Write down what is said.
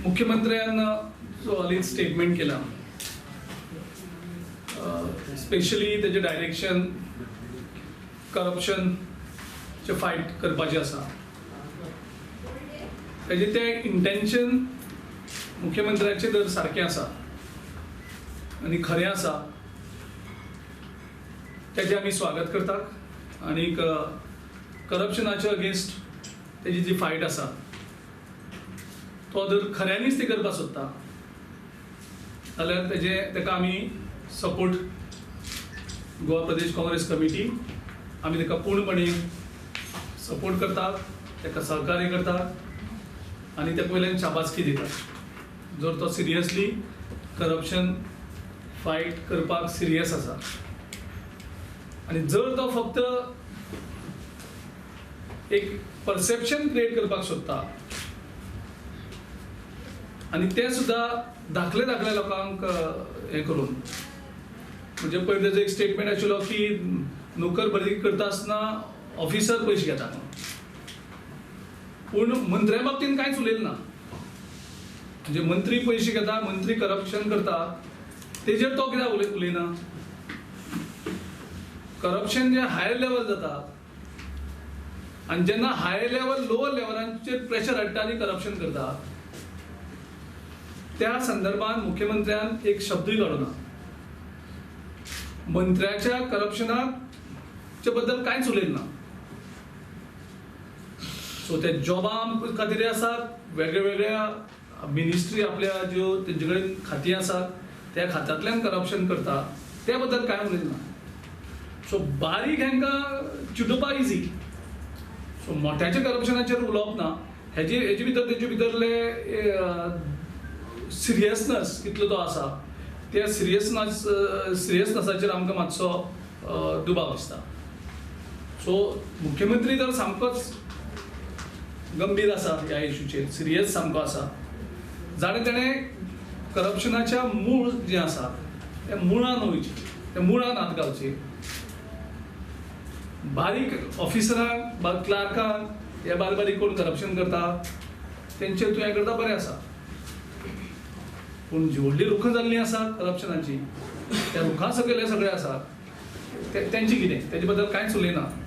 मुख्यमंत्र्यांना जो हालींच स्टेटमेंट केला, स्पेशली तेजे डायरेक्शन करप्शनचे फायट करपाचें आसा, तेजे ते इंटेंशन मुख्यमंत्र्याचें जर सारकें आसा आनी खरें आसा, तेजें आमी स्वागत करतात. आनीक करप्शनाच्या अगेन्स्ट तेजी जी फायट आसा तो जर खऱ्यांनीच ते करपाक सोदता जाल्यार तेका आमी सपोर्ट, गोवा प्रदेश काँग्रेस कमिटी आमी तेका पूर्णपणे सपोर्ट करतात, तेका सहकार्य करतात आनी तेका वयल्यान शाबासकी दितात जर तो सिरियसली करप्शन फायट करपाक सिरियस आसा. आनी जर तो फक्त एक परसेप्शन क्रिएट करपाक सोदता आनी ते सुद्धा धाकले लोकांक हे करून, म्हणजे पयलीं तेजो एक स्टेटमेंट आशिल्लो की नोकर भरती करता आसतना ऑफिसर पयशे घेता, पूण मंत्र्या बाबतींत कांयच उलयलें ना. म्हणजे मंत्री पयशे घेता, मंत्री करप्शन करता, तेजेर तो कित्याक उलयना. करप्शन जे हायर लेवल जाता आनी जेन्ना हाय लेवल लोअर लेवलांचेर प्रेशर हाडटा आनी करप्शन करता, त्या संदर्भात मुख्यमंत्र्यान एक शब्दूय काडूना. मंत्र्याच्या करप्शनाच्या बद्दल कांयच उलयलें ना. सो ते जॉबा खातीर आसात, वेगळ्या मिनिस्ट्री आपल्या ज्यो तेंचे कडेन खाती आसात त्या खात्यांतल्यान करप्शन करता, त्या बद्दल कांय उलयलें ना. सो बारीक हांकां चिडोवपाक इजी. सो मोठ्याच्या करप्शनाचेर उलोवप ना, हेजे भितर तेजे भितरले सिरियसनस कितलो तो आसा, त्या सिरियसनसाचेर आमकां मातसो दुबाव दिसता. सो मुख्यमंत्री तर सामकोच गंभीर आसा ह्या इश्यूचेर, सिरियस सामको आसा. ताणें करप्शनाच्या मूळ जे आसा त्या मुळान वयचें, त्या मुळान हात घालचे. बारीक ऑफिसरांक, क्लार्कांक हे बारीक कोण करप्शन करता तेंचेर तूं हें करता बरें आसा, पूण जी व्हडली रुखां जाल्लीं आसा करप्शनाची, त्या रुखां सकयल हे सगळें आसा, तेंची कितें, तेजे बद्दल कांयच उलयना.